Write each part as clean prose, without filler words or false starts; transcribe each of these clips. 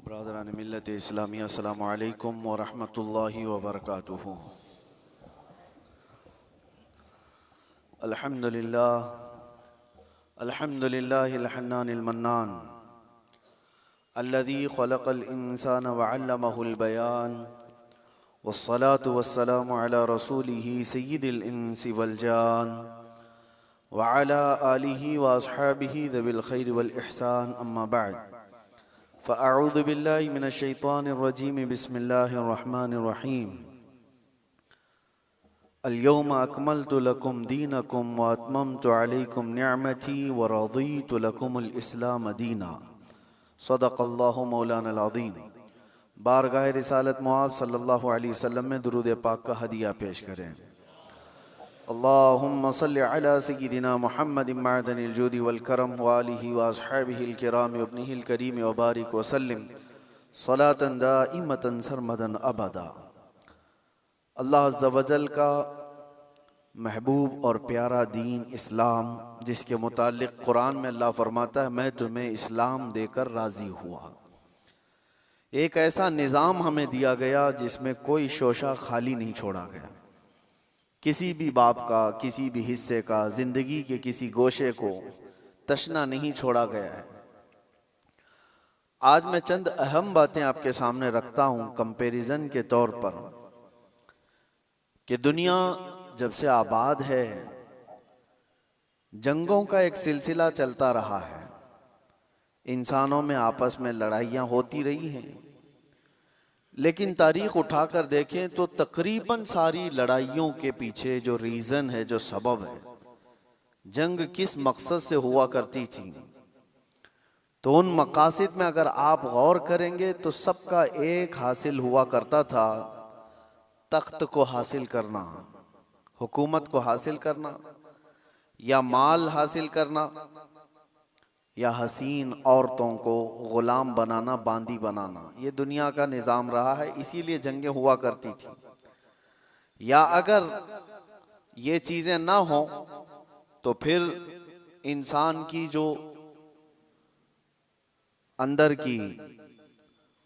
ब्रादरान मिल्लत इस्लामिया अस्सलामु अलैकुम व रहमतुल्लाहि व बरकातुहू। अल्हम्दुलिल्लाहिल हन्नानिल मन्नान अल्लज़ी खलक़ल इंसान व अल्लमहुल बयान वस्सलातु वस्सलामु अला रसूलिही सय्यिदिल इंसी वल जान व अला आलिही व अस्हाबिही ज़विल खैरि वल इहसान अम्मा बअद फ़अऊज़ु बिल्लाहि मिनश शैतानिर रजीम बिस्मिल्लाहिर रहमानिर रहीम। अल-यौम अकमलतु लकुम दीनकुम व अतममतु अलैकुम निअमती व रज़ीतु लकुमुल इस्लाम दीना। सदक़ल्लाहु मौलानल अज़ीम। बारगाह रिसालत मुआज़ सल्लल्लाहु अलैहि वसल्लम में दुरूद पाक का हदिया पेश करें। अल्लाहुम्मा सल्लि अला सय्यिदिना मुहम्मदिन मअदनिल जूदि वल करम व आलिहि व अस्हाबिहिल किराम व इब्निहिल करीम व बारिक व सल्लिम सलातन दाइमतन सरमदन अबदा। अल्लाह अज़्ज़ा वजल का महबूब और प्यारा दीन इस्लाम, जिसके मुतालिक कुरान में अल्लाह फरमाता है मैं तुम्हें इस्लाम देकर राज़ी हुआ। एक ऐसा निज़ाम हमें दिया गया जिसमें कोई शोशा खाली नहीं छोड़ा गया। किसी भी बाप का, किसी भी हिस्से का, जिंदगी के किसी गोशे को तशना नहीं छोड़ा गया है। आज मैं चंद अहम बातें आपके सामने रखता हूं कंपैरिजन के तौर पर कि दुनिया जब से आबाद है जंगों का एक सिलसिला चलता रहा है, इंसानों में आपस में लड़ाइयाँ होती रही हैं, लेकिन तारीख उठाकर देखें तो तकरीबन सारी लड़ाइयों के पीछे जो रीज़न है, जो सबब है, जंग किस मकसद से हुआ करती थी, तो उन मकासद में अगर आप गौर करेंगे तो सबका एक हासिल हुआ करता था, तख्त को हासिल करना, हुकूमत को हासिल करना, या माल हासिल करना, या हसीन औरतों को गुलाम बनाना, बांदी बनाना। ये दुनिया का निज़ाम रहा है, इसीलिए जंगें हुआ करती थी। या अगर ये चीज़ें ना हो तो फिर इंसान की जो अंदर की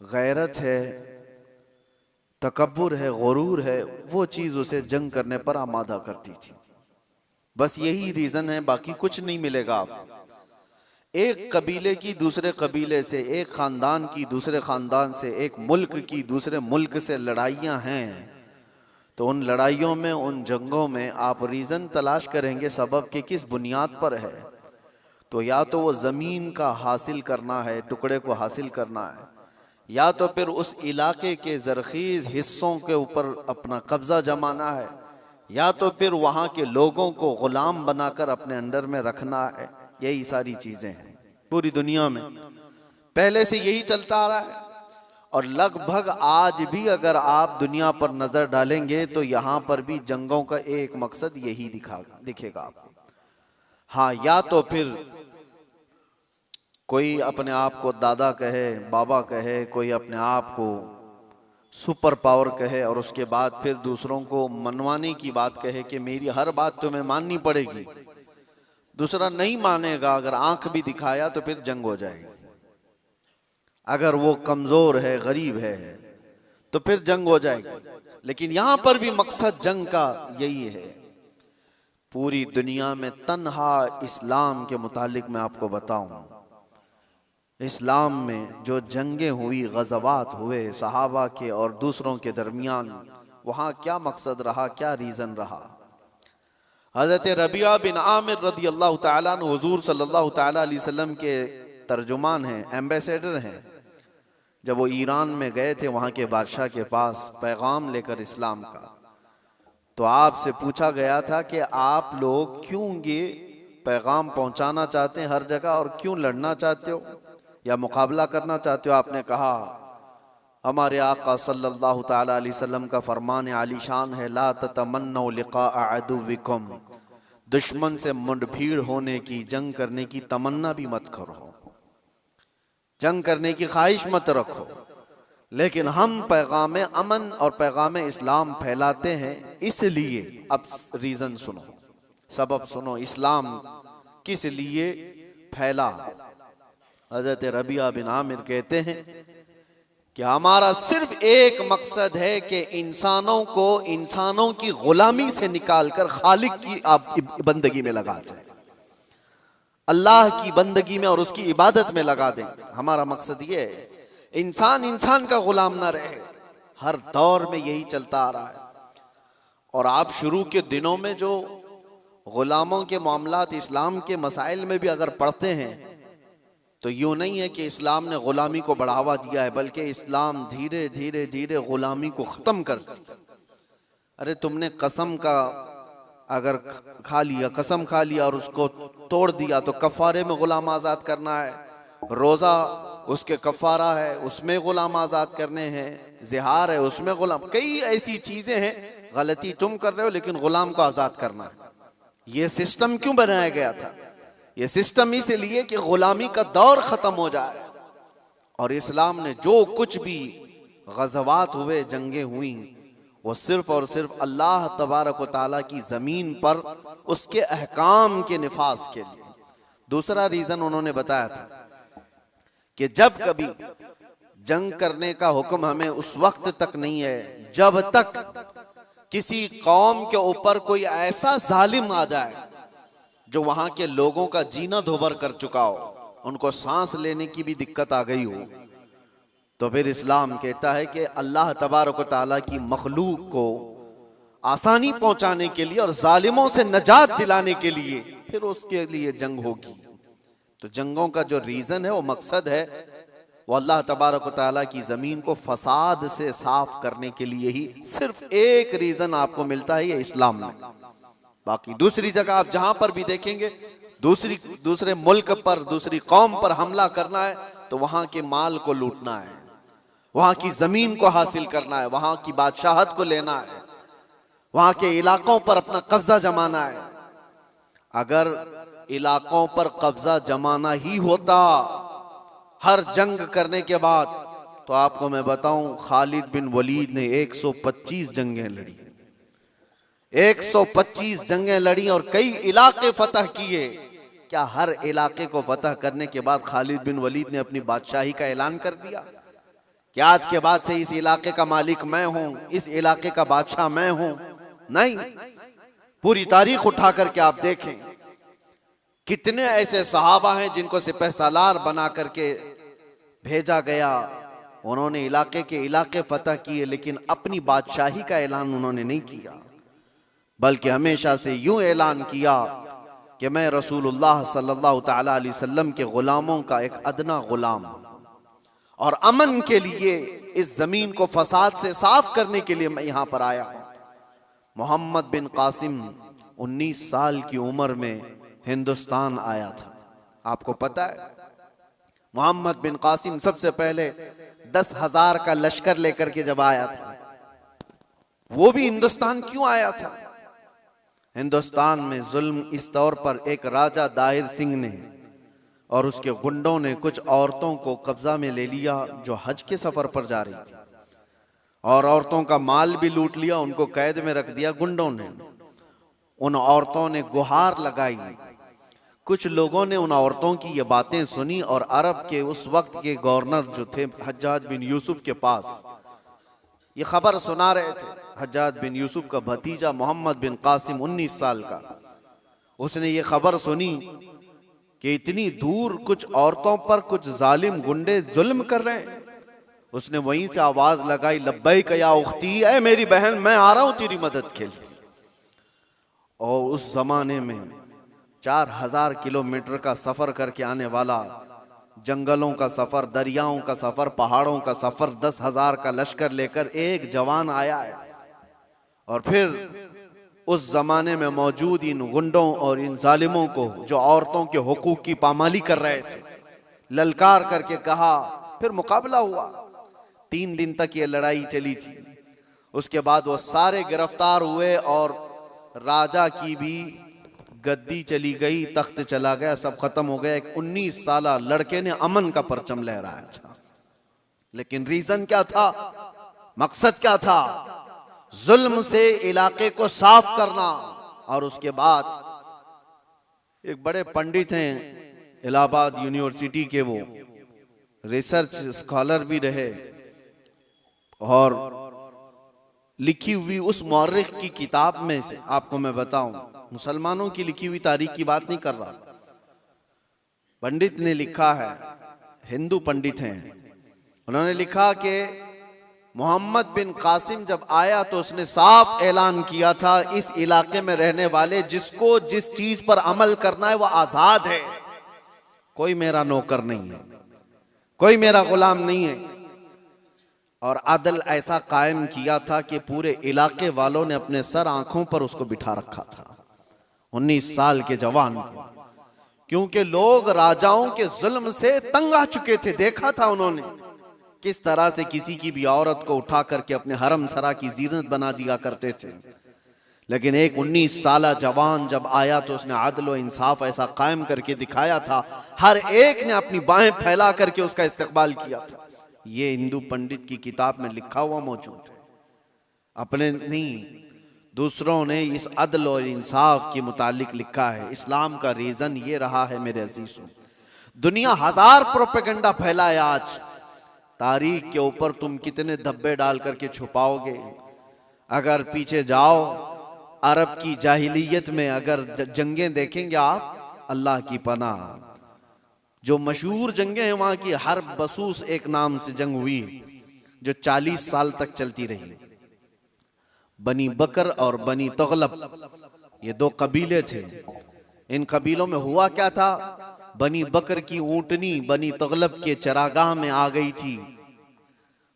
गैरत है, तकब्बुर है, गुरूर है, वो चीज़ उसे जंग करने पर आमादा करती थी। बस यही रीज़न है, बाकी कुछ नहीं मिलेगा। आप एक कबीले की दूसरे कबीले से, एक ख़ानदान की दूसरे ख़ानदान से, एक मुल्क की दूसरे मुल्क से लड़ाइयाँ हैं, तो उन लड़ाइयों में, उन जंगों में आप रीज़न तलाश करेंगे सबब के किस बुनियाद पर है। तो या तो वो ज़मीन का हासिल करना है, टुकड़े को हासिल करना है, या तो फिर उस इलाके के ज़रख़ीज़ हिस्सों के ऊपर अपना कब्ज़ा जमाना है, या तो फिर वहाँ के लोगों को ग़ुलाम बनाकर अपने अंडर में रखना है। यही सारी चीज़ें हैं पूरी दुनिया में, पहले से यही चलता आ रहा है। और लगभग आज भी अगर आप दुनिया पर नज़र डालेंगे तो यहाँ पर भी जंगों का एक मकसद यही दिखेगा आपको। हाँ, या तो फिर कोई अपने आप को दादा कहे, बाबा कहे, कोई अपने आप को सुपर पावर कहे और उसके बाद फिर दूसरों को मनवाने की बात कहे कि मेरी हर बात तुम्हें माननी पड़ेगी। दूसरा नहीं मानेगा, अगर आंख भी दिखाया तो फिर जंग हो जाएगी। अगर वो कमजोर है, गरीब है, तो फिर जंग हो जाएगी। लेकिन यहां पर भी मकसद जंग का यही है। पूरी दुनिया में तन्हा इस्लाम के मुतालिक मैं आपको बताऊं, इस्लाम में जो जंगें हुई, गज़वात हुए सहाबा के और दूसरों के दरमियान, वहां क्या मकसद रहा, क्या रीजन रहा। हज़रत रबिया बिन आमिर रदी अल्लाह ताला अन्हु हुज़ूर सल्लल्लाहु ताला अलैहि वसल्लम के तर्जुमान हैं, एम्बेसडर हैं। जब वो ईरान में गए थे वहाँ के बादशाह के पास पैगाम लेकर इस्लाम का, तो आपसे पूछा गया था कि आप लोग क्यों ये पैगाम पहुँचाना चाहते हैं हर जगह, और क्यों लड़ना चाहते हो या मुकाबला करना चाहते हो। आपने कहा हमारे आका सल्लल्लाहु ताला अलैहि वसल्लम का फरमान आलीशान है, ला ततमन्नौ लिक़ा अदुव्विकुम, दुश्मन से मुठभीड़ होने की, जंग करने की तमन्ना भी मत करो, जंग करने की ख्वाहिश मत रखो। लेकिन हम पैगाम अमन और पैगाम इस्लाम फैलाते हैं, इसलिए अब रीज़न सुनो, सबब सुनो, इस्लाम किस लिए फैला। हज़रत रबिया बिन आमिर कहते हैं कि हमारा सिर्फ एक मकसद है कि इंसानों को इंसानों की गुलामी से निकालकर खालिक की आप बंदगी में लगा दें, अल्लाह की बंदगी में और उसकी इबादत में लगा दें। हमारा मकसद ये है इंसान इंसान का गुलाम ना रहे। हर दौर में यही चलता आ रहा है। और आप शुरू के दिनों में जो गुलामों के मामलात इस्लाम के मसाइल में भी अगर पढ़ते हैं तो यूं नहीं है कि इस्लाम ने गुलामी को बढ़ावा दिया है, बल्कि इस्लाम धीरे धीरे धीरे गुलामी को खत्म कर दिया। अरे तुमने कसम का अगर खा लिया, कसम खा लिया और उसको तोड़ दिया तो कफारे में गुलाम आजाद करना है, रोजा उसके कफारा है उसमें गुलाम आजाद करने हैं, जिहार है उसमें गुलाम, कई ऐसी चीजें हैं। गलती तुम कर रहे हो लेकिन गुलाम को आजाद करना है। ये सिस्टम क्यों बनाया गया था? ये सिस्टम इसलिए कि गुलामी का दौर खत्म हो जाए। और इस्लाम ने जो कुछ भी गज़वात हुए, जंगें हुई, वो सिर्फ और सिर्फ अल्लाह तबारक व तआला की जमीन पर उसके अहकाम के निफाज के लिए। दूसरा रीजन उन्होंने बताया था कि जब कभी जंग करने का हुक्म हमें उस वक्त तक नहीं है जब तक किसी कौम के ऊपर कोई ऐसा जालिम आ जाए जो वहां के लोगों का जीना धोबर कर चुका हो, उनको सांस लेने की भी दिक्कत आ गई हो, तो फिर इस्लाम कहता है कि अल्लाह तबारक व तआला की मखलूक को आसानी पहुंचाने के लिए और जालिमों से नजात दिलाने के लिए फिर उसके लिए जंग होगी। तो जंगों का जो रीजन है, वो मकसद है, वो अल्लाह तबारक व तआला की जमीन को फसाद से साफ करने के लिए ही सिर्फ एक रीजन आपको मिलता है, ये इस्लाम में। बाकी दूसरी जगह आप जहां पर भी देखेंगे, दूसरे मुल्क पर, दूसरी कौम पर हमला करना है तो वहां के माल को लूटना है, वहां की जमीन को हासिल करना है, वहां की बादशाहत को लेना है, वहां के इलाकों पर अपना कब्जा जमाना है। अगर इलाकों पर कब्जा जमाना ही होता हर जंग करने के बाद, तो आपको मैं बताऊं खालिद बिन वलीद ने 125 जंगें लड़ी, 125 जंगें लड़ी और कई इलाके फतह किए। क्या हर इलाके को फतह करने के बाद खालिद बिन वलीद ने अपनी बादशाही का ऐलान कर दिया कि आज के बाद से इस इलाके का मालिक मैं हूं, इस इलाके का बादशाह मैं हूं? नहीं। पूरी तारीख उठा करके आप देखें, कितने ऐसे सहाबा हैं जिनको सिपहसालार बना करके भेजा गया, उन्होंने इलाके के इलाके फतह किए, लेकिन अपनी बादशाही का ऐलान उन्होंने नहीं किया, बल्कि हमेशा से यूं ऐलान किया कि मैं रसूलुल्लाह सल्लल्लाहु तआला अलैहि वसल्लम के गुलामों का एक अदना गुलाम, और अमन के लिए इस जमीन को फसाद से साफ करने के लिए मैं यहां पर आया हूं। मोहम्मद बिन कासिम 19 साल की उम्र में हिंदुस्तान आया था। आपको पता है मोहम्मद बिन कासिम सबसे पहले 10,000 का लश्कर लेकर के जब आया था, वो भी हिंदुस्तान क्यों आया था? हिंदुस्तान में जुल्म इस तौर पर एक राजा दाहिर सिंह ने और उसके गुंडों ने कुछ औरतों को कब्जा में ले लिया जो हज के सफर पर जा रही थी, और औरतों का माल भी लूट लिया, उनको कैद में रख दिया गुंडों ने। उन औरतों ने गुहार लगाई। कुछ लोगों ने उन औरतों की ये बातें सुनी और अरब के उस वक्त के गवर्नर जो थे हज्जाज बिन यूसुफ के पास ये खबर सुना रहे थे। हज्जाज बिन यूसुफ का भतीजा मोहम्मद बिन कासिम 19 साल का, उसने ये खबर सुनी कि इतनी दूर कुछ औरतों पर कुछ जालिम गुंडे जुल्म कर रहे हैं। उसने वहीं से आवाज लगाई, लब्बैक या उख्ती, ऐ मेरी बहन मैं आ रहा हूं तेरी मदद के लिए। और उस जमाने में 4000 किलोमीटर का सफर करके आने वाला, जंगलों का सफर, दरियाओं का सफर, पहाड़ों का सफर, 10,000 का लश्कर लेकर एक जवान आया है। और फिर उस जमाने में मौजूद इन गुंडों और इन जालिमों को जो औरतों के हुकूक की पामाली कर रहे थे, ललकार करके कहा। फिर मुकाबला हुआ, 3 दिन तक ये लड़ाई चली थी। उसके बाद वो सारे गिरफ्तार हुए और राजा की भी गद्दी चली गई, तख्त चला गया, सब खत्म हो गया। एक 19 साला लड़के ने अमन का परचम लहराया था, लेकिन रीजन क्या था, मकसद क्या था? जुल्म से इलाके को साफ करना। और उसके बाद एक बड़े पंडित हैं इलाहाबाद यूनिवर्सिटी के, वो रिसर्च स्कॉलर भी रहे, और लिखी हुई उस मौर्रिख की किताब में से आपको मैं बताऊं, मुसलमानों की लिखी हुई तारीख की बात नहीं कर रहा, पंडित ने लिखा है, हिंदू पंडित हैं, उन्होंने लिखा कि मोहम्मद बिन कासिम जब आया तो उसने साफ ऐलान किया था, इस इलाके में रहने वाले जिसको जिस चीज पर अमल करना है वो आजाद है, कोई मेरा नौकर नहीं है, कोई मेरा गुलाम नहीं है। और अदल ऐसा कायम किया था कि पूरे इलाके वालों ने अपने सर आंखों पर उसको बिठा रखा था, 19 साल के जवान को, क्योंकि लोग राजाओं के जुल्म से तंग आ चुके थे। देखा था उन्होंने किस तरह से किसी की भी औरत को उठा करके अपने हरम सरा की जीनत बना दिया करते थे। लेकिन एक 19 साला जवान जब आया तो उसने अदल व इंसाफ ऐसा कायम करके दिखाया था, हर एक ने अपनी बाहें फैला करके उसका इस्तकबाल किया था। ये हिंदू पंडित की किताब में लिखा हुआ मौजूद है, अपने नहीं दूसरों ने इस अदल और इंसाफ के मुतालिक लिखा है। इस्लाम का रीजन ये रहा है मेरे अजीजों, दुनिया हजार प्रोपेगेंडा फैलाए, आज तारीख के ऊपर तुम कितने धब्बे डाल करके छुपाओगे। अगर पीछे जाओ अरब की जाहिलियत में अगर जंगें देखेंगे आप, अल्लाह की पनाह, जो मशहूर जंगें हैं वहां की, हर्ब बसूस एक नाम से जंग हुई जो 40 साल तक चलती रही। बनी बकर और बनी तगलब, ये 2 कबीले थे। इन कबीलों में हुआ क्या था, बनी बकर की ऊंटनी बनी तगलब के चरागाह में आ गई थी,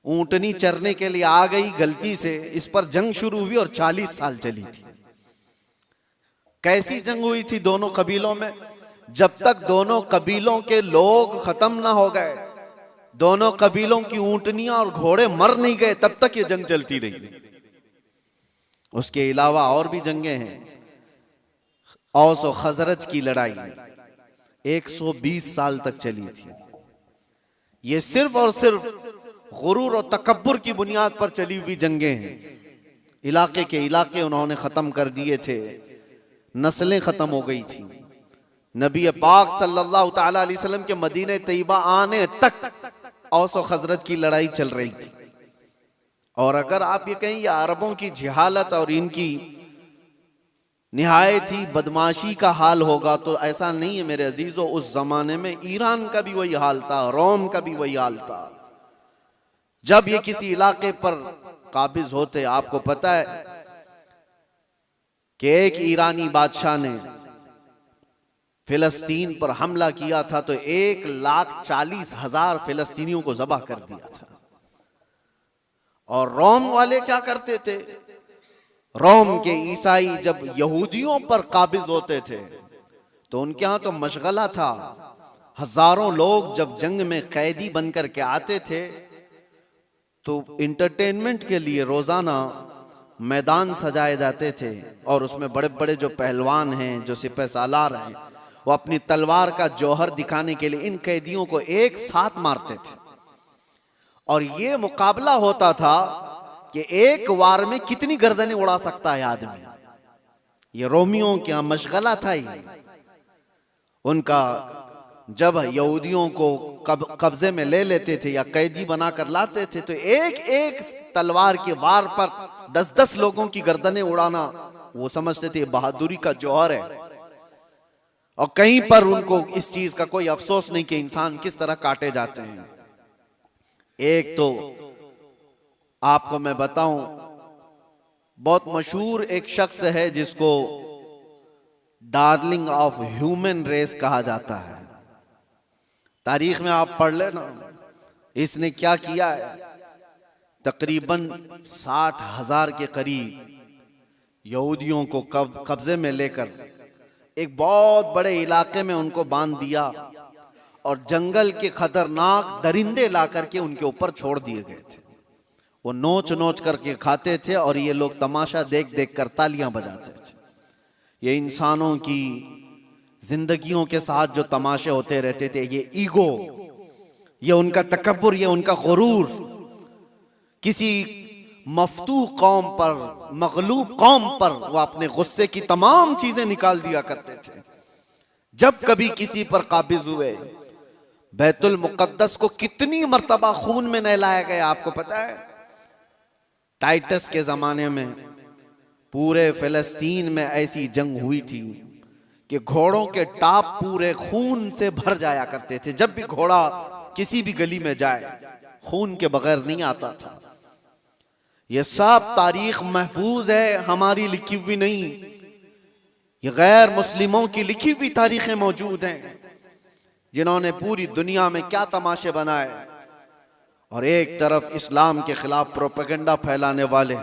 ऊंटनी चरने के लिए आ गई गलती से, इस पर जंग शुरू हुई और 40 साल चली थी। कैसी जंग हुई थी दोनों कबीलों में, जब तक दोनों कबीलों के लोग खत्म ना हो गए, दोनों कबीलों की ऊंटनियां और घोड़े मर नहीं गए, तब तक ये जंग चलती रही। उसके अलावा और भी जंगें हैं, औस और खजरज की लड़ाई 120 साल तक चली थी। ये सिर्फ और सिर्फ गुरूर और तकब्बुर की बुनियाद पर चली हुई जंगें हैं। इलाके के इलाके उन्होंने खत्म कर दिए थे, नस्लें खत्म हो गई थी। नबी पाक सल्लल्लाहु ताला अलैहि वसल्लम के मदीने तैयबा आने तक औस और खजरज की लड़ाई चल रही थी। और अगर आप ये कहें ये अरबों की जिहालत और इनकी निहायत ही बदमाशी का हाल होगा, तो ऐसा नहीं है मेरे अजीजों। उस जमाने में ईरान का भी वही हाल था, रोम का भी वही हाल था। जब ये किसी इलाके पर काबिज होते, आपको पता है कि एक ईरानी बादशाह ने फिलिस्तीन पर हमला किया था तो 1,40,000 फिलिस्तीनियों को ज़बह कर दिया था। और रोम वाले क्या करते थे, रोम के ईसाई जब यहूदियों पर काबिज होते थे तो उनके यहां तो मशगला था। हजारों लोग जब जंग में कैदी बनकर के आते थे तो इंटरटेनमेंट के लिए रोजाना मैदान सजाए जाते थे, और उसमें बड़े बड़े जो पहलवान हैं, जो सिपह सालार हैं, वो अपनी तलवार का जौहर दिखाने के लिए इन कैदियों को एक साथ मारते थे। और ये मुकाबला होता था कि एक वार में कितनी गर्दनें उड़ा सकता है आदमी। ये रोमियों का मशगला था ही उनका। जब यहूदियों को कब्जे में ले लेते थे या कैदी बनाकर लाते थे तो एक एक तलवार के वार पर 10-10 लोगों की गर्दनें उड़ाना वो समझते थे बहादुरी का जौहर है। और कहीं पर उनको इस चीज का कोई अफसोस नहीं कि इंसान किस तरह काटे जाते हैं। एक तो आपको मैं बताऊं, बहुत मशहूर एक शख्स है जिसको डार्लिंग ऑफ ह्यूमन रेस कहा जाता है। तारीख में आप पढ़ लेना, इसने क्या किया है। तकरीबन 60,000 के करीब यहूदियों को कब्जे में लेकर एक बहुत बड़े इलाके में उनको बांध दिया और जंगल के खतरनाक दरिंदे ला करके उनके ऊपर छोड़ दिए गए थे। वो नोच नोच करके खाते थे और ये लोग तमाशा देख देख कर तालियां बजाते थे। ये इंसानों की जिंदगियों के साथ जो तमाशे होते रहते थे, ये ईगो, ये उनका तकब्बुर, ये उनका गुरूर, किसी मफतूह कौम पर, मगलूब कौम पर वो अपने गुस्से की तमाम चीजें निकाल दिया करते थे। जब कभी किसी पर काबिज हुए, बैतुल मुकद्दस को कितनी मर्तबा खून में नहलाया गया आपको पता है। टाइटस के जमाने में पूरे फिलिस्तीन में ऐसी जंग हुई थी कि घोड़ों के टाप पूरे खून से भर जाया करते थे। जब भी घोड़ा किसी भी गली में जाए खून के बगैर नहीं आता था। ये सब तारीख महफूज है, हमारी लिखी हुई नहीं, ये गैर मुस्लिमों की लिखी हुई तारीखें मौजूद हैं, जिन्होंने पूरी दुनिया में क्या तमाशे बनाए। और एक तरफ इस्लाम के खिलाफ प्रोपेगेंडा फैलाने वाले,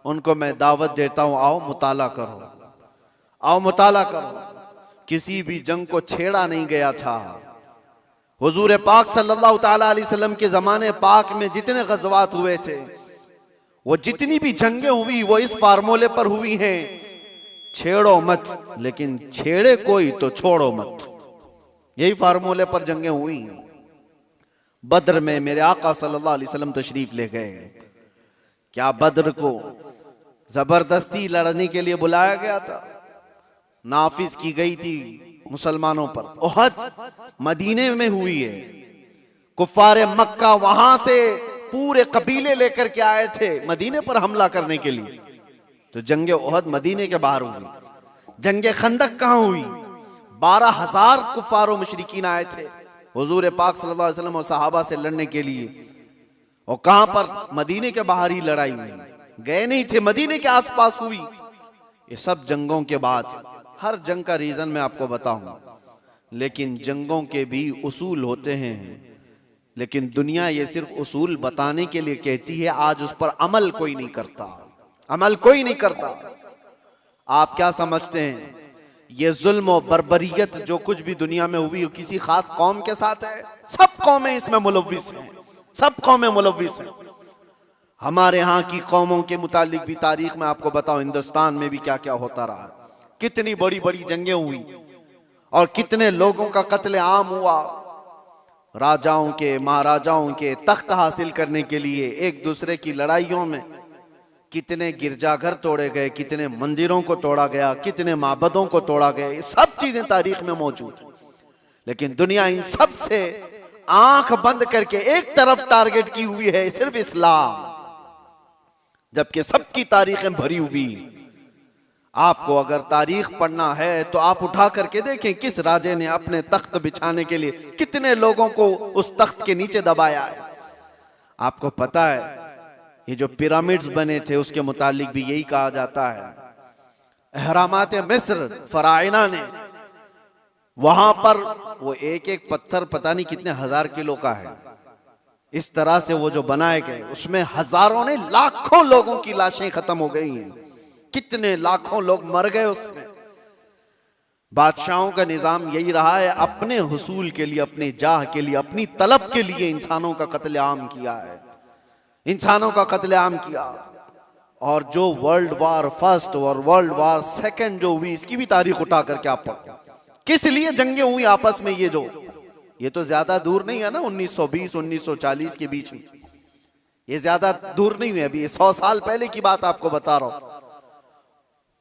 उनको मैं दावत देता हूं, आओ मुताला करो, आओ मुताला करो। किसी भी जंग को छेड़ा नहीं गया था। हुजूर पाक सल्लल्लाहु ताला अलैहि वसल्लम के जमाने पाक में जितने गज़वात हुए थे, वो जितनी भी जंगें हुई वो इस फार्मूले पर हुई हैं, छेड़ो मत, लेकिन छेड़े कोई तो छोड़ो मत। यही फार्मूले पर जंगें हुई। बद्र में मेरे आका सल्लल्लाहु अलैहि वसल्लम तशरीफ ले गए। क्या बद्र को जबरदस्ती लड़ने के लिए बुलाया गया था? नाफिज की गई थी मुसलमानों पर। ओहद मदीने में हुई है। कुफारे मक्का वहां से पूरे कबीले लेकर के आए थे मदीने पर हमला करने के लिए। तो जंगे ओहद मदीने के बाहर हुई। जंगे खंदक कहां हुई? 12,000 कुफार और मुशरिकीन आए थे हुजूर पाक सल्लल्लाहु अलैहि वसल्लम और सहाबा से लड़ने के लिए। और कहां पर? मदीने के बाहर ही लड़ाई हुई, गए नहीं थे, मदीने के आसपास हुई। ये सब जंगों के बाद, हर जंग का रीजन मैं आपको बताऊंगा, लेकिन जंगों के भी उसूल होते हैं। लेकिन दुनिया ये सिर्फ उसूल बताने के लिए कहती है, आज उस पर अमल कोई नहीं करता, अमल कोई नहीं करता। आप क्या समझते हैं ये जुल्म और बर्बरियत जो कुछ भी दुनिया में हुई वो किसी खास कौम के साथ है? सब कौमें इसमें मुलव्विस हैं, सब कौमें मुलव्विस हैं। हमारे यहाँ की कौमों के मुतालिक भी तारीख में आपको बताओ, हिंदुस्तान में भी क्या क्या होता रहा, कितनी बड़ी बड़ी जंगें हुई और कितने लोगों का कत्ले आम हुआ। राजाओं के, महाराजाओं के तख्त हासिल करने के लिए एक दूसरे की लड़ाइयों में कितने गिरजाघर तोड़े गए, कितने मंदिरों को तोड़ा गया, कितने माबदों को तोड़ा गया। ये सब चीजें तारीख में मौजूद है। लेकिन दुनिया इन सब से आंख बंद करके एक तरफ टारगेट की हुई है, सिर्फ इस्लाम, जबकि सबकी तारीखें भरी हुई। आपको अगर तारीख पढ़ना है तो आप उठा करके देखें किस राजे ने अपने तख्त बिछाने के लिए कितने लोगों को उस तख्त के नीचे दबाया है। आपको पता है ये जो पिरामिड्स बने थे उसके मुतालिक भी यही कहा जाता है। अहरामात मिस्र फराइना ने, वहां पर वो एक एक पत्थर पता नहीं कितने हजार किलो का है, इस तरह से वो जो बनाए गए उसमें हजारों ने, लाखों लोगों की लाशें खत्म हो गई हैं, कितने लाखों लोग मर गए उसमें। बादशाहों का निजाम यही रहा है, अपने हुसूल के लिए, अपने जाह के लिए, अपनी तलब के लिए इंसानों का कत्लेआम किया है, इंसानों का कत्लेआम किया। और जो वर्ल्ड वार फर्स्ट और वर्ल्ड वार सेकंड जो हुई, इसकी भी तारीख उठा करके आप पढ़ो, किस लिए जंगें हुई आपस में। ये तो ज्यादा दूर नहीं है ना, 1920 1940 के बीच में, ये ज्यादा दूर नहीं हुई, अभी 100 साल पहले की बात आपको बता रहा हूं।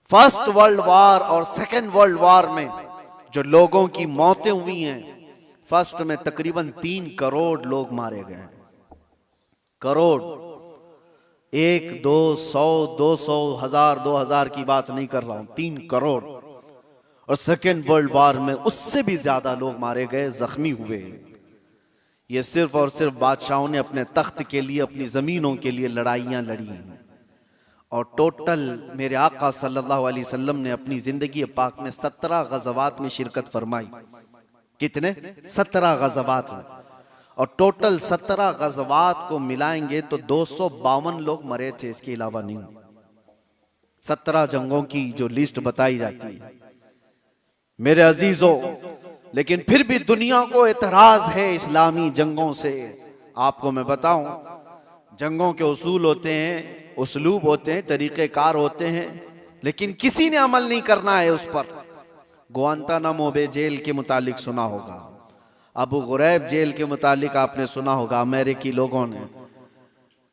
फर्स्ट वर्ल्ड वार और सेकंड वर्ल्ड वार में जो लोगों की मौतें हुई हैं, फर्स्ट में तकरीबन 3 करोड़ लोग मारे गए हैं। करोड़, 1 2 100 200 1000 2000 की बात नहीं कर रहा हूं, 3 करोड़। और सेकेंड वर्ल्ड वार में उससे भी ज्यादा लोग मारे गए, जख्मी हुए। ये सिर्फ और सिर्फ बादशाहों ने अपने तख्त के लिए, अपनी जमीनों के लिए लड़ाइयां लड़ी। और टोटल मेरे आका सल्लल्लाहु अलैहि वसल्लम ने अपनी जिंदगी पाक में 17 गज़वात में शिरकत फरमाई। कितने? 17 गज़वात में। और टोटल 17 गज़वात को मिलाएंगे तो 252 लोग मरे थे, इसके अलावा नहीं। 17 जंगों की जो लिस्ट बताई जाती है मेरे अजीजों, लेकिन फिर भी दुनिया को एतराज है इस्लामी जंगों से। आपको मैं बताऊं, जंगों के उसूल होते हैं, उसलूब होते हैं, तरीक़ेकार होते हैं, लेकिन किसी ने अमल नहीं करना है उस पर। गुआंतानामो बे जेल के मुतालिक सुना होगा, अबू गुरैब जेल के मुतालिक आपने सुना होगा। अमेरिकी लोगों ने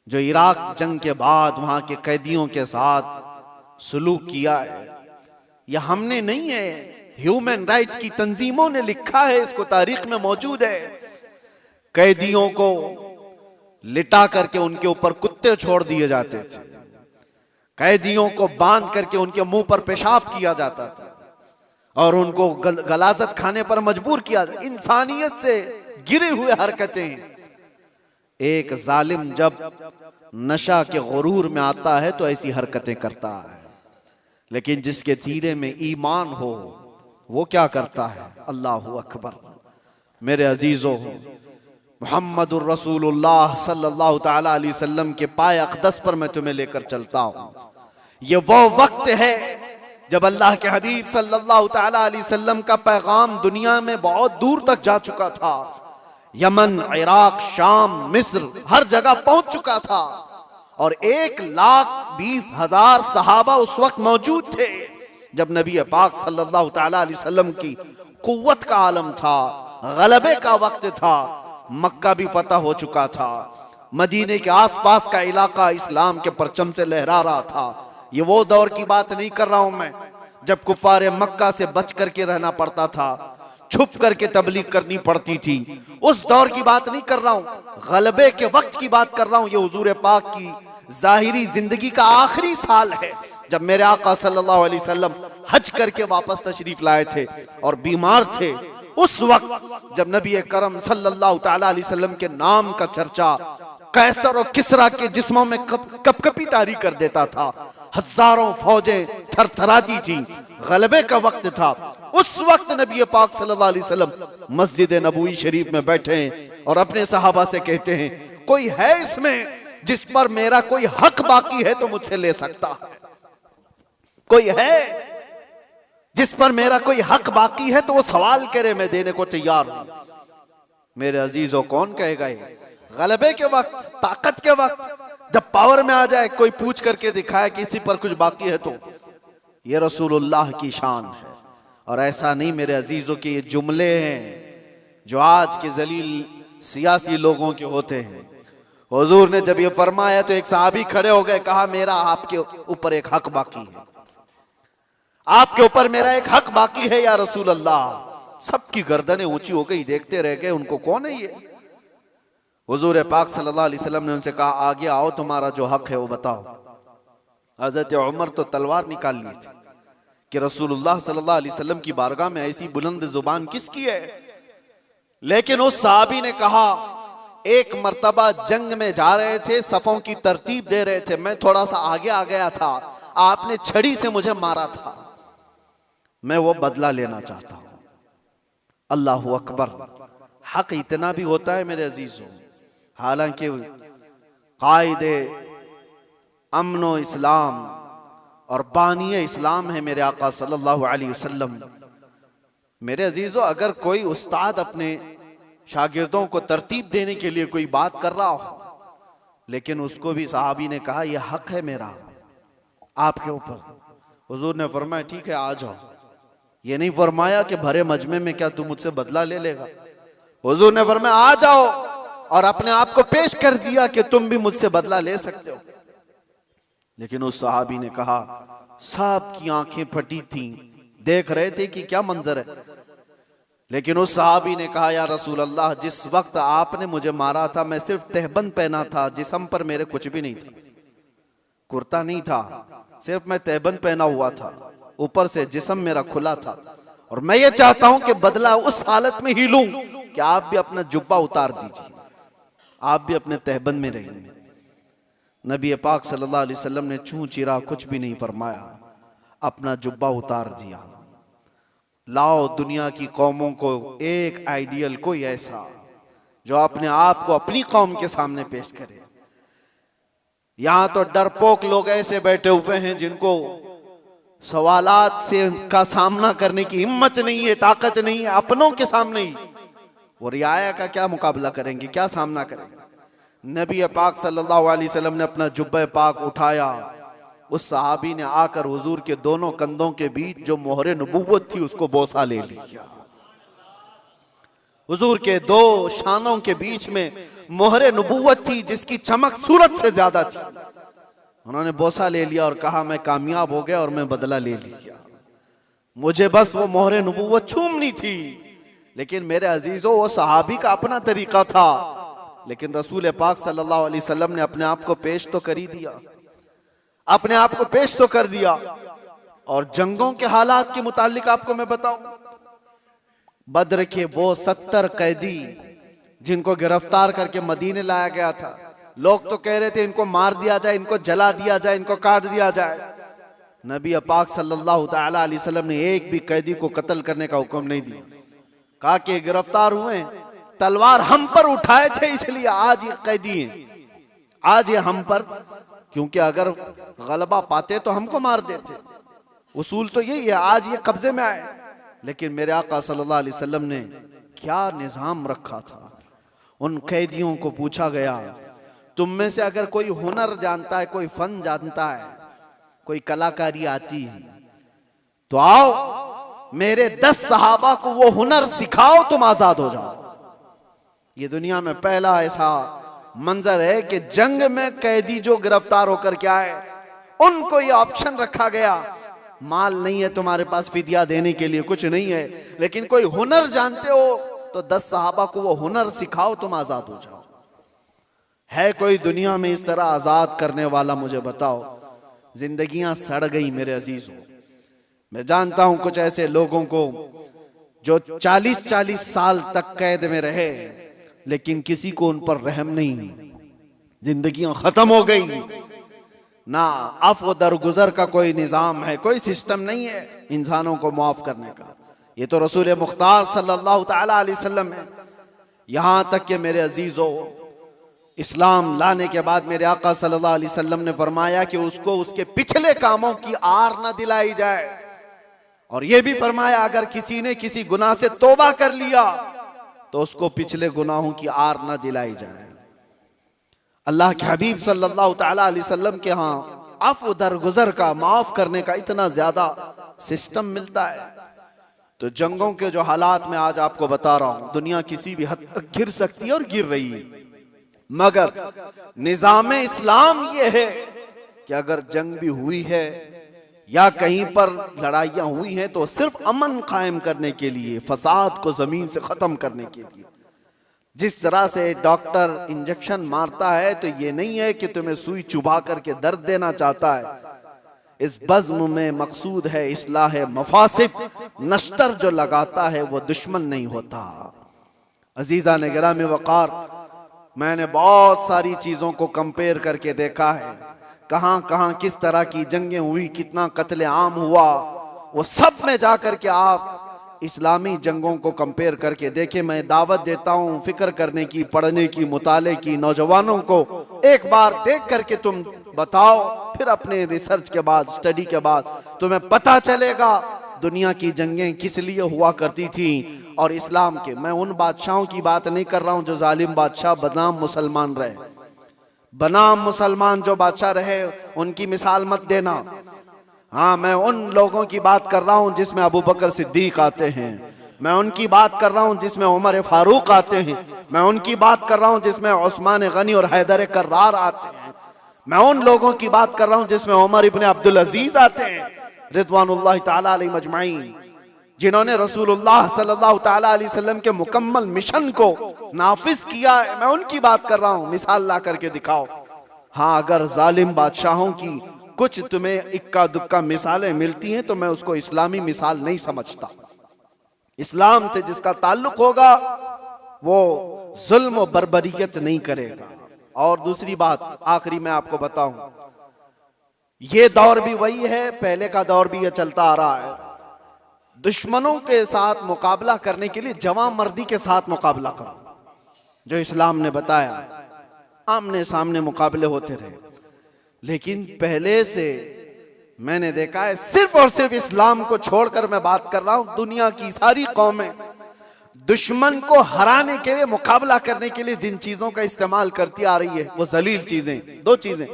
जो इराक जंग के बाद वहां के कैदियों के साथ सलूक किया है, यह हमने नहीं है, ह्यूमन राइट्स की तंजीमों ने लिखा है, इसको तारीख में मौजूद है। कैदियों को लिटा करके उनके ऊपर कुत्ते छोड़ दिए जाते थे, कैदियों को बांध करके उनके मुंह पर पेशाब किया जाता था और उनको गलाजत खाने पर मजबूर किया जाता। इंसानियत से गिरे हुए हरकतें। एक जालिम जब नशा के गुरूर में आता है तो ऐसी हरकतें करता है, लेकिन जिसके सीने में ईमान हो वो क्या करता है? अल्लाहु अकबर। मेरे अजीजों, मुहम्मदुर रसूलुल्लाह सल्लल्लाहु तआला अलैहि वसल्लम के पाए अक़दस पर मैं तुम्हें लेकर चलता हूं। ये वो वक्त है जब अल्लाह के हबीब सल्लल्लाहु तआला अलैहि वसल्लम का पैगाम दुनिया में बहुत दूर तक जा चुका था। यमन, इराक, शाम, मिस्र, हर जगह पहुंच चुका था और 1,20,000 सहाबा उस वक्त मौजूद थे जब नबी पाक सल्लल्लाहु तआला अलैहि वसल्लम की कुव्वत का आलम था, गलबे का वक्त था। मक्का भी फतह हो चुका था, मदीने के आसपास का इलाका इस्लाम के परचम से लहरा रहा था। ये वो दौर की बात नहीं कर रहा हूं मैं जब कुफारे मक्का से बच करके रहना पड़ता था, छुप करके तबलीग करनी पड़ती थी। उस दौर की बात नहीं कर रहा हूं, गलबे के वक्त की बात कर रहा हूं। ये हुजूर पाक की जाहिरी जिंदगी का आखिरी साल है जब मेरे आका सल्लल्लाहु अलैहि वसल्लम हज करके वापस तशरीफ लाए थे और बीमार थे। उस वक्त जब नबी करम सल्लल्लाहु तआला अलैहि वसल्लम के नाम का चर्चा कैसर और किसरा के जिस्मों में कपकपी तारी कर देता था, हजारों फौजें थरथराती थी, गलबे का वक्त था। उस वक्त नबी पाक सल्लल्लाहु अलैहि वसल्लम मस्जिद नबवी शरीफ में बैठे हैं और अपने सहाबा से कहते हैं, कोई है इसमें जिस पर मेरा कोई हक बाकी है तो मुझसे ले सकता है? कोई है जिस पर मेरा कोई हक बाकी है तो वो सवाल करे, मैं देने को तैयार हूं। मेरे अजीजों, कौन कहेगा ये? गलबे के वक्त, ताकत के वक्त, जब पावर में आ जाए कोई पूछ करके दिखाए किसी पर कुछ बाकी है तो ये रसूलुल्लाह की शान है। और ऐसा नहीं मेरे अजीजों के ये जुमले हैं जो आज के जलील सियासी लोगों के होते हैं। हुजूर ने जब ये फरमाया तो एक सहाबी खड़े हो गए, कहा मेरा आपके ऊपर एक हक बाकी है, आपके ऊपर मेरा एक हक बाकी है या रसूल अल्लाह। सबकी गर्दनें ऊंची हो गई, देखते रह गए उनको, कौन है ये? हुजूर पाक सल्लल्लाहु अलैहि वसल्लम ने उनसे कहा, आगे आओ, तुम्हारा जो हक है वो बताओ। हजरत उमर तो तलवार निकाल ली थी कि रसूलुल्लाह सल्लल्लाहु अलैहि वसल्लम की बारगाह में ऐसी बुलंद जुबान किसकी है? लेकिन उस सहाबी ने कहा, एक मर्तबा जंग में जा रहे थे, सफों की तरतीब दे रहे थे, मैं थोड़ा सा आगे आ गया था, आपने छड़ी से मुझे मारा था, मैं वो बदला लेना चाहता हूं। अल्लाहु अकबर। हक इतना भी होता है मेरे अजीजों। हालांकि कायदे अमनो इस्लाम और बानिए इस्लाम है मेरे आका सल्लल्लाहु अलैहि वसल्लम। मेरे अजीजों, अगर कोई उस्ताद अपने शागिर्दों को तरतीब देने के लिए कोई बात कर रहा हो, लेकिन उसको भी सहाबी ने कहा यह हक है मेरा आपके ऊपर, हुजूर ने फरमाया ठीक है आ जाओ। ये नहीं फरमाया कि भरे मजमे में क्या तू मुझसे बदला ले लेगा। हुजूर ने फरमाया आ जाओ और अपने आप को पेश कर दिया कि तुम भी मुझसे बदला ले सकते हो। लेकिन उस सहाबी ने कहा, सब की आंखें फटी थीं, देख रहे थे कि क्या मंजर है। लेकिन उस सहाबी ने कहा, या रसूल अल्लाह, जिस वक्त आपने मुझे मारा था मैं सिर्फ तहबंद पहना था, जिस्म पर मेरे कुछ भी नहीं था, कुर्ता नहीं था, सिर्फ मैं तहबंद पहना हुआ था, ऊपर से जिस्म मेरा खुला था। और मैं ये चाहता हूं कि बदला उस हालत में ही लूं कि आप भी अपना जुब्बा उतार दीजिए, आप भी अपने तहबंद में रहिए। नबी पाक सल्लल्लाहु अलैहि वसल्लम ने छू चिरा कुछ भी नहीं फरमाया, अपना जुब्बा उतार दिया। लाओ दुनिया की कौमों को एक आइडियल, कोई ऐसा जो अपने आप को अपनी कौम के सामने पेश करे। यहां तो डरपोक लोग ऐसे बैठे हुए हैं जिनको सवालात से का सामना करने की हिम्मत नहीं है, ताकत नहीं है। अपनों के सामने ही वो रियाया का क्या मुकाबला करेंगे, क्या सामना करेंगे। नबी पाक सल्लल्लाहु अलैहि वसल्लम ने अपना जुब्बा पाक उठाया, उस सहाबी ने आकर हुजूर के दोनों कंधों के बीच जो मोहरे नबुव्वत थी उसको बोसा ले लिया। हुजूर के दो शानों के बीच में मोहरे नबुव्वत थी जिसकी चमक सूरत से ज्यादा थी। उन्होंने बोसा ले लिया और कहा, मैं कामयाब हो गया और मैं बदला ले लिया, मुझे बस वो मोहरे नबुव्वत छूमनी थी। लेकिन मेरे अजीजों, वो सहाबी का अपना तरीका था, लेकिन रसूल पाक सल्लल्लाहु अलैहि वसल्लम ने अपने आप को पेश तो कर ही दिया, अपने आप को पेश तो कर दिया। और जंगों के हालात के मुतालिक आपको मैं बताऊं, बद्र के वो 70 कैदी जिनको गिरफ्तार करके मदीने लाया गया था, लोग तो कह रहे थे इनको मार दिया जाए, इनको जला दिया जाए, इनको काट दिया जाए। नबी पाक सल्लल्लाहु ताला अलैहि वसल्लम ने एक भी कैदी को कत्ल करने का हुक्म नहीं दिया। कहा कि गिरफ्तार हुए, तलवार हम पर उठाए थे इसलिए आज ये कैदी हैं, आज ये हम पर, क्योंकि अगर गलबा पाते तो हमको मार देते। उसूल तो यही है, आज ये कब्जे में आए। लेकिन मेरे आका सल्लल्लाहु अलैहि वसल्लम ने क्या निजाम रखा था। उन कैदियों को पूछा गया, तुम में से अगर कोई हुनर जानता है, कोई फन जानता है, कोई कलाकारी आती है, तो आओ मेरे 10 सहाबा को वो हुनर सिखाओ, तुम आजाद हो जाओ। ये दुनिया में पहला ऐसा मंजर है कि जंग में कैदी जो गिरफ्तार होकर के आए, उनको ये ऑप्शन रखा गया, माल नहीं है तुम्हारे पास फिदिया देने के लिए, कुछ नहीं है, लेकिन कोई हुनर जानते हो तो 10 सहाबा को वो हुनर सिखाओ, तुम आजाद हो जाओ। है कोई दुनिया में इस तरह आजाद करने वाला? मुझे बताओ। जिंदगियां सड़ गई मेरे अजीजों। मैं जानता हूं कुछ ऐसे लोगों को जो 40-40 साल तक कैद में रहे, लेकिन किसी को उन पर रहम नहीं, जिंदगियां खत्म हो गई, ना अफ़्व दरगुजर का कोई निजाम है, कोई सिस्टम नहीं है इंसानों को माफ करने का। ये तो रसूल मुख्तार सल्लल्लाहु ताला अलैहि वसल्लम है। यहां तक कि मेरे अजीजों, इस्लाम लाने के बाद मेरे आका सल्लल्लाहु अलैहि वसल्लम ने फरमाया कि उसको उसके पिछले कामों की आर न दिलाई जाए, और यह भी फरमाया अगर किसी ने किसी गुनाह से तौबा कर लिया तो उसको पिछले गुनाहों की आर न दिलाई जाए। अल्लाह के हबीब सल्लल्लाहु ताला अलैहि वसल्लम के यहाँ अफ़्व दरगुजर का, माफ करने का इतना ज्यादा सिस्टम मिलता है। तो जंगों के जो हालात में आज आपको बता रहा हूं, दुनिया किसी भी हद तक गिर सकती है और गिर रही है, मगर निजाम इस्लाम ये है कि अगर जंग भी हुई है या कहीं पर लड़ाइयां हुई हैं तो सिर्फ अमन कायम करने के लिए, फसाद को जमीन से खत्म करने के लिए। जिस तरह से डॉक्टर इंजेक्शन मारता है तो ये नहीं है कि तुम्हें सुई चुभा करके दर्द देना चाहता है, इस बज़्म में मकसूद है इस्लाह मफासिद। नश्तर जो लगाता है वो दुश्मन नहीं होता। अजीजा ने गिरामी वक़ार, मैंने बहुत सारी चीजों को कंपेयर करके देखा है, कहां कहां किस तरह की जंगें हुई, कितना कत्ले आम हुआ, वो सब में जाकर के आप इस्लामी जंगों को कंपेयर करके देखें। मैं दावत देता हूं फिक्र करने की, पढ़ने की, मुताले की। नौजवानों को एक बार देख करके तुम बताओ, फिर अपने रिसर्च के बाद, स्टडी के बाद तुम्हें पता चलेगा दुनिया की जंगें किस लिए हुआ करती थी और इस्लाम के। मैं उन बादशाहों की बात नहीं कर रहा हूं जो जालिम बादशाह बदनाम मुसलमान रहे, बनाम मुसलमान जो बादशाह रहे उनकी मिसाल मत देना। हाँ, मैं उन लोगों की बात कर रहा हूं जिसमें अबू बकर सिद्दीक आते हैं, मैं उनकी बात कर रहा हूं जिसमें उमर फारूक आते हैं, मैं उनकी बात कर रहा हूं जिसमें उस्मान गनी और हैदर कर्रार आते हैं, मैं उन लोगों की बात कर रहा हूं जिसमें उमर इब्न अब्दुल अजीज आते हैं रिदवानुल्लाह ताला अलैहिम अजमाइन, जिन्होंने रसूलुल्लाह सल्लल्लाहु ताला अलैहि वसल्लम के मुकम्मल मिशन को नाफिज किया है। मैं उनकी बात कर रहा हूं, मिसाल ला करके दिखाओ। हाँ, अगर जालिम बादशाहों की कुछ तुम्हें इक्का दुक्का मिसालें मिलती हैं तो मैं उसको इस्लामी मिसाल नहीं समझता। इस्लाम से जिसका ताल्लुक होगा वो जुल्म और बर्बरियत नहीं करेगा। और दूसरी बात, आखिरी मैं आपको बताऊं, ये दौर भी वही है, पहले का दौर भी ये चलता आ रहा है। दुश्मनों के साथ मुकाबला करने के लिए जवां मर्दी के साथ मुकाबला करो, जो इस्लाम ने बताया। आमने सामने मुकाबले होते रहे, लेकिन पहले से मैंने देखा है, सिर्फ और सिर्फ इस्लाम को छोड़कर मैं बात कर रहा हूं, दुनिया की सारी कौमें दुश्मन को हराने के लिए, मुकाबला करने के लिए जिन चीजों का इस्तेमाल करती आ रही है वो जलील चीजें, दो चीजें,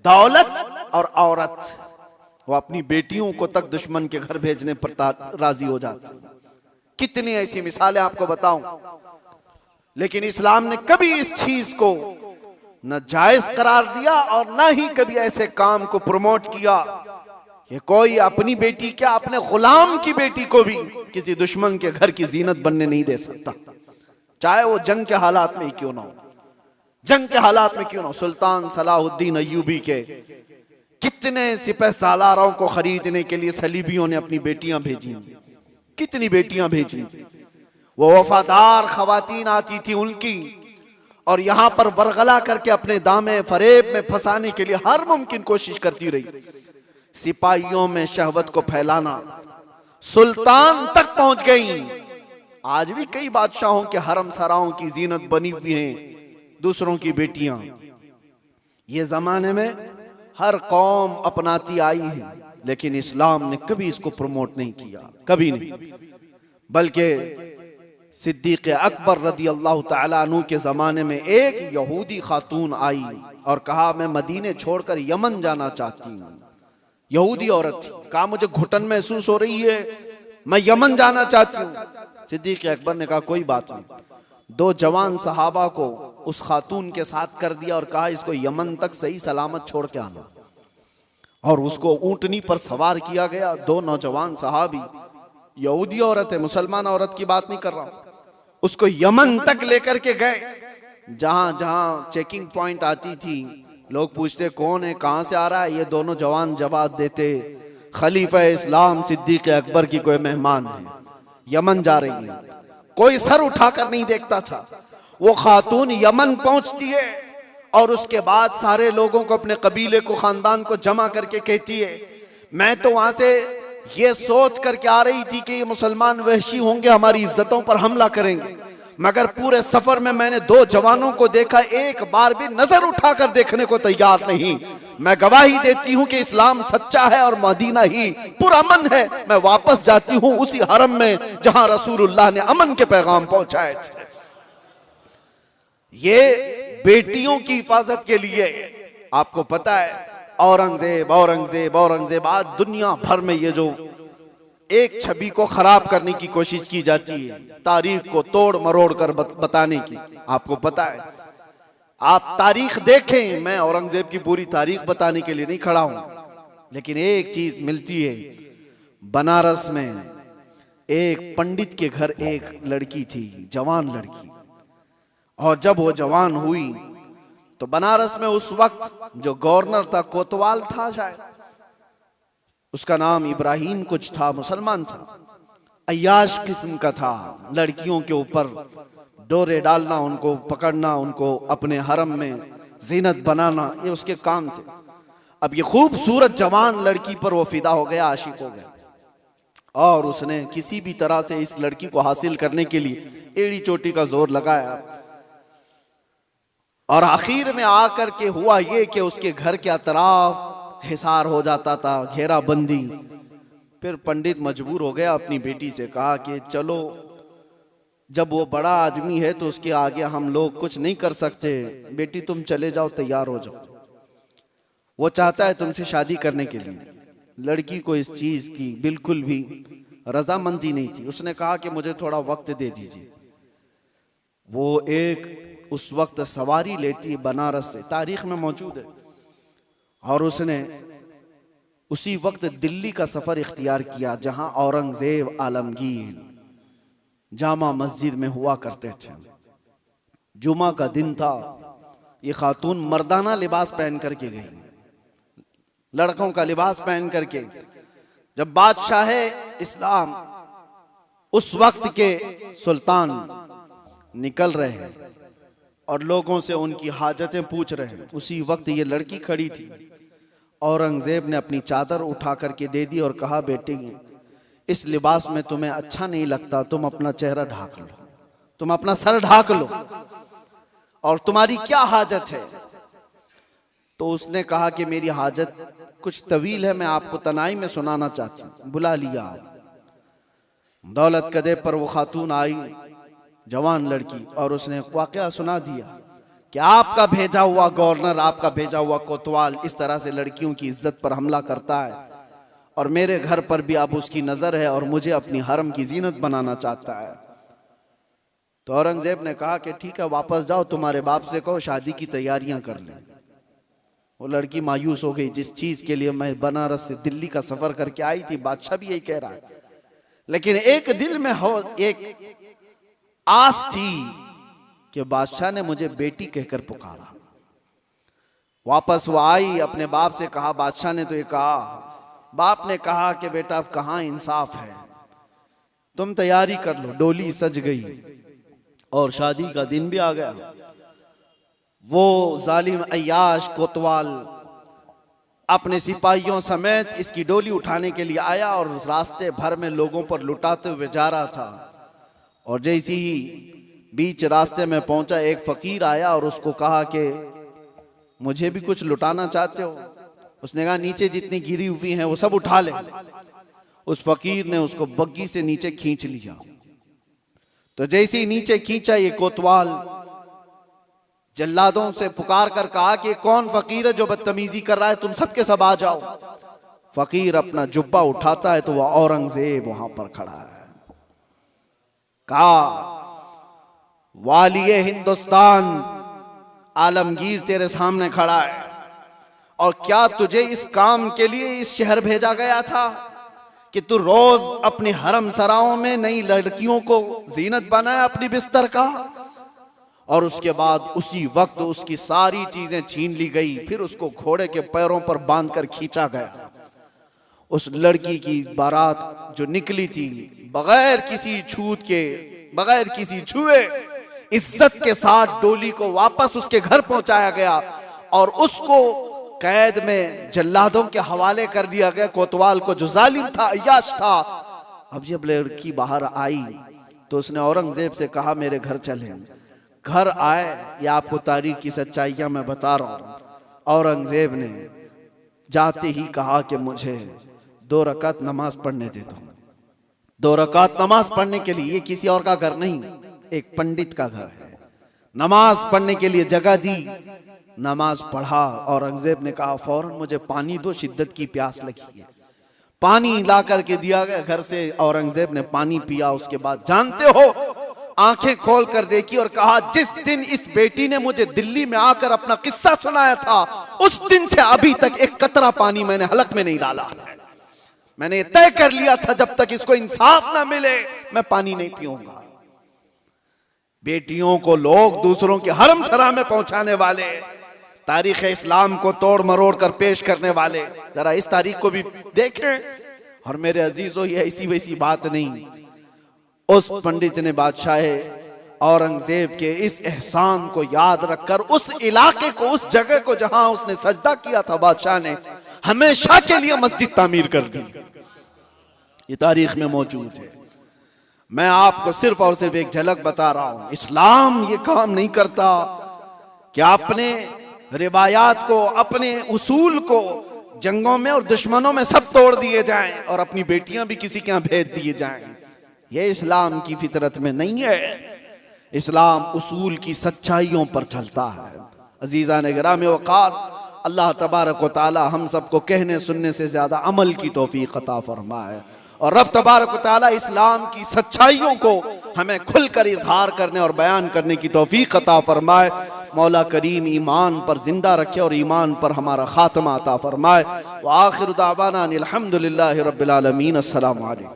दौलत और औरत। वो अपनी बेटियों को तक दुश्मन के घर भेजने पर राजी हो जाते। कितनी ऐसी मिसालें आपको बताऊं। लेकिन इस्लाम ने कभी इस चीज को न जायज करार दिया और न ही कभी ऐसे काम को प्रमोट किया कि कोई अपनी बेटी क्या, अपने गुलाम की बेटी को भी किसी दुश्मन के घर की जीनत बनने नहीं दे सकता, चाहे वो जंग के हालात में ही क्यों ना हो। जंग के हालात में क्यों ना, सुल्तान सलाहुद्दीन अय्यूबी के कितने सिपह सालारों को खरीदने के लिए सलीबियों ने अपनी बेटियां भेजी, कितनी बेटियां भेजी। वो वफादार खवातीन आती थी उनकी, और यहां पर वरगला करके अपने दामे फरेब में फंसाने के लिए हर मुमकिन कोशिश करती रही। सिपाहियों में शहवत को फैलाना सुल्तान तक पहुंच गई। आज भी कई बादशाहों के हरम सराओं की जीनत बनी हुई हैं दूसरों की बेटियां। ये जमाने में हर कौम अपनाती आई है, लेकिन इस्लाम ने कभी इसको प्रमोट नहीं किया, कभी नहीं। बल्कि सिद्दीक अकबर रदी अल्लाह ताला अन्हु के जमाने में एक यहूदी खातून आई और कहा मैं मदीने छोड़कर यमन जाना चाहती हूँ। यहूदी औरत थी, कहा मुझे घुटन महसूस हो रही है, मैं यमन जाना चाहती हूँ। सिद्दीक अकबर ने कहा कोई बात नहीं। 2 जवान सहाबा को उस खातून के साथ कर दिया और कहा इसको यमन तक सही सलामत छोड़ के आना, और उसको ऊंटनी पर सवार किया गया। 2 नौजवान सहाबी, यहूदी औरत है, मुसलमान औरत की बात नहीं कर रहा हूं, उसको यमन तक लेकर के गए। जहां जहां चेकिंग पॉइंट आती थी, लोग पूछते कौन है, कहां से आ रहा है, ये दोनों जवान जवाब देते खलीफा इस्लाम सिद्दीक अकबर की कोई मेहमान है, यमन जा रही है। कोई सर उठाकर नहीं देखता था। वो खातून यमन पहुंचती है और उसके बाद सारे लोगों को, अपने कबीले को, खानदान को जमा करके कहती है मैं तो वहां से ये सोच करके आ रही थी कि ये मुसलमान वहशी होंगे, हमारी इज्जतों पर हमला करेंगे, मगर पूरे सफर में मैंने 2 जवानों को देखा, एक बार भी नजर उठाकर देखने को तैयार नहीं। मैं गवाही देती हूं कि इस्लाम सच्चा है और मदीना ही पुरअमन है। मैं वापस जाती हूं उसी हरम में जहां रसूलुल्लाह ने अमन के पैगाम पहुंचाए थे। ये बेटियों की हिफाजत के लिए, आपको पता है औरंगजेब औरंगजेब औरंगजेब, आज दुनिया भर में ये जो एक छवि को खराब करने की कोशिश की जाती है, तारीख को तोड़ मरोड़ कर बताने की, आपको पता है। आप तारीख देखें, मैं औरंगजेब की पूरी तारीख बताने के लिए नहीं खड़ा हूं, लेकिन एक चीज मिलती है। बनारस में एक पंडित के घर एक लड़की थी, जवान लड़की, और जब वो जवान हुई तो बनारस में उस वक्त जो गवर्नर था, कोतवाल था शायद, उसका नाम इब्राहिम कुछ था, मुसलमान था, अय्याश किस्म का था। लड़कियों के ऊपर डोरे डालना, उनको पकड़ना, उनको अपने हरम में जीनत बनाना, ये उसके काम थे। अब ये खूबसूरत जवान लड़की पर वो फिदा हो गया, आशिक हो गया, और उसने किसी भी तरह से इस लड़की को हासिल करने के लिए एड़ी चोटी का जोर लगाया। और आखिर में आकर के हुआ ये कि उसके घर के अतराफ हिसार हो जाता था, घेराबंदी। फिर पंडित मजबूर हो गया, अपनी बेटी से कहा कि चलो, जब वो बड़ा आदमी है तो उसके आगे हम लोग कुछ नहीं कर सकते, बेटी तुम चले जाओ, तैयार हो जाओ। वो चाहता है तुमसे शादी करने के लिए। लड़की को इस चीज की बिल्कुल भी रजामंदी नहीं थी। उसने कहा कि मुझे थोड़ा वक्त दे दीजिए। वो एक उस वक्त सवारी लेती बनारस से, तारीख में मौजूद है, और उसने उसी वक्त दिल्ली का सफर इख्तियार किया जहां औरंगजेब आलमगीर जामा मस्जिद में हुआ करते थे। जुमा का दिन था। ये खातून मर्दाना लिबास पहन करके गई, लड़कों का लिबास पहन करके। जब बादशाह इस्लाम उस वक्त के सुल्तान निकल रहे हैं और लोगों से उनकी हाजतें पूछ रहे हैं, उसी वक्त ये लड़की खड़ी थी। औरंगजेब ने अपनी चादर उठा करके दे दी और कहा बेटी, इस लिबास में तुम्हें अच्छा नहीं लगता, तुम अपना चेहरा ढाक लो, तुम अपना सर ढाक लो, और तुम्हारी क्या हाजत है। तो उसने कहा कि मेरी हाजत कुछ तवील है, मैं आपको तनाई में सुनाना चाहती हूँ। बुला लिया। दौलत कदे पर वो खातून आई, जवान लड़की, और उसने वाकया सुना दिया कि आपका भेजा हुआ गवर्नर, आपका भेजा हुआ कोतवाल इस तरह से लड़कियों की इज्जत पर हमला करता है, और मेरे घर पर भी अब उसकी नजर है और मुझे अपनी हरम की जीनत बनाना चाहता है। तो औरंगजेब ने कहा कि ठीक है, वापस जाओ, तुम्हारे बाप से कहो शादी की तैयारियां कर लें। वो लड़की मायूस हो गई, जिस चीज के लिए मैं बनारस से दिल्ली का सफर करके आई थी, बादशाह भी यही कह रहा है, लेकिन एक दिल में हो एक आस थी कि बादशाह ने मुझे बेटी कहकर पुकारा। वापस वो आई, अपने बाप से कहा बादशाह ने तो ये कहा। बाप ने कहा कि बेटा अब कहाँ इंसाफ है, तुम तैयारी कर लो। डोली सज गई और शादी का दिन भी आ गया। वो जालिम अय्याश कोतवाल अपने सिपाहियों समेत इसकी डोली उठाने के लिए आया और रास्ते भर में लोगों पर लुटाते हुए जा रहा था। और जैसे ही बीच रास्ते में पहुंचा, एक फकीर आया और उसको कहा कि मुझे भी कुछ लुटाना चाहते हो? उसने कहा नीचे जितनी गिरी हुई हैं वो सब उठा ले। उस फकीर ने उसको बग्गी से नीचे खींच लिया। तो जैसे ही नीचे खींचा, ये कोतवाल जल्लादों से पुकार कर कहा कि कौन फकीर है जो बदतमीजी कर रहा है, तुम सबके सब आ जाओ। फकीर अपना जुब्बा उठाता है तो वह औरंगजेब वहां पर खड़ा है। कहा वालिए हिंदुस्तान आलमगीर तेरे सामने खड़ा है, और क्या तुझे इस काम के लिए इस शहर भेजा गया था कि तू रोज अपने हरम सराओं में नई लड़कियों को जीनत बनाए अपनी बिस्तर का? और उसके बाद उसी वक्त उसकी सारी चीजें छीन ली गई, फिर उसको घोड़े के पैरों पर बांधकर खींचा गया। उस लड़की की बारात जो निकली थी बगैर किसी छूत के, बगैर किसी छुए, इज्जत के साथ डोली को वापस उसके घर पहुंचाया गया और उसको कैद में जल्लादों के हवाले कर दिया गया, कोतवाल को जो जालिम था, अय्याश था। अब जब लड़की बाहर आई तो उसने औरंगजेब से कहा मेरे घर चले। घर आए, या आपको तारीख की सच्चाइयां मैं बता रहा हूं। औरंगजेब ने जाते ही कहा कि मुझे 2 रकात नमाज पढ़ने दे दो। 2 रकात नमाज पढ़ने के लिए, ये किसी और का घर नहीं, एक पंडित का घर है। नमाज पढ़ने के लिए जगह दी, नमाज पढ़ा। औरंगजेब ने कहा फौरन मुझे पानी दो, शिद्दत की प्यास लगी है। पानी ला करके दिया गया घर से। औरंगजेब ने पानी पिया। उसके बाद जानते हो, आंखें खोल कर देखी और कहा जिस दिन इस बेटी ने मुझे दिल्ली में आकर अपना किस्सा सुनाया था, उस दिन से अभी तक एक कतरा पानी मैंने हलक में नहीं डाला। मैंने तय कर लिया था जब तक इसको इंसाफ ना मिले मैं पानी नहीं पीऊंगा। बेटियों को लोग दूसरों के हरम सरा में पहुंचाने वाले, तारीख इस्लाम को तोड़ मरोड़ कर पेश करने वाले, जरा इस तारीख को भी देखें। और मेरे अजीजों, ये ऐसी वैसी बात नहीं। उस पंडित ने बादशाह औरंगजेब के इस एहसान को याद रखकर उस इलाके को, उस जगह को जहां उसने सजदा किया था, बादशाह ने हमेशा के लिए मस्जिद तामीर कर दी। ये तारीख में मौजूद है। मैं आपको सिर्फ और सिर्फ एक झलक बता रहा हूं। इस्लाम ये काम नहीं करता कि अपने रिवायात को, अपने उसूल को जंगों में और दुश्मनों में सब तोड़ दिए जाएं और अपनी बेटियां भी किसी के यहां भेज दिए जाएं। ये इस्लाम की फितरत में नहीं है। इस्लाम उसूल की सच्चाइयों पर चलता है। अजीज़ा ने गिराम वक़ार, अल्लाह तबारक व तआला हम सबको कहने सुनने से ज्यादा अमल की तौफीक अता फरमाए, और रब तबारक व तआला इस्लाम की सच्चाइयों को हमें खुलकर इजहार करने और बयान करने की तौफीक अता फरमाए। मौला करीम ईमान पर जिंदा रखे और ईमान पर हमारा खात्मा अता फरमाए। व आखिर दावाना अनिल हम्दुलिल्लाहि रब्बिल आलमीन। अस्सलामु अलैकुम।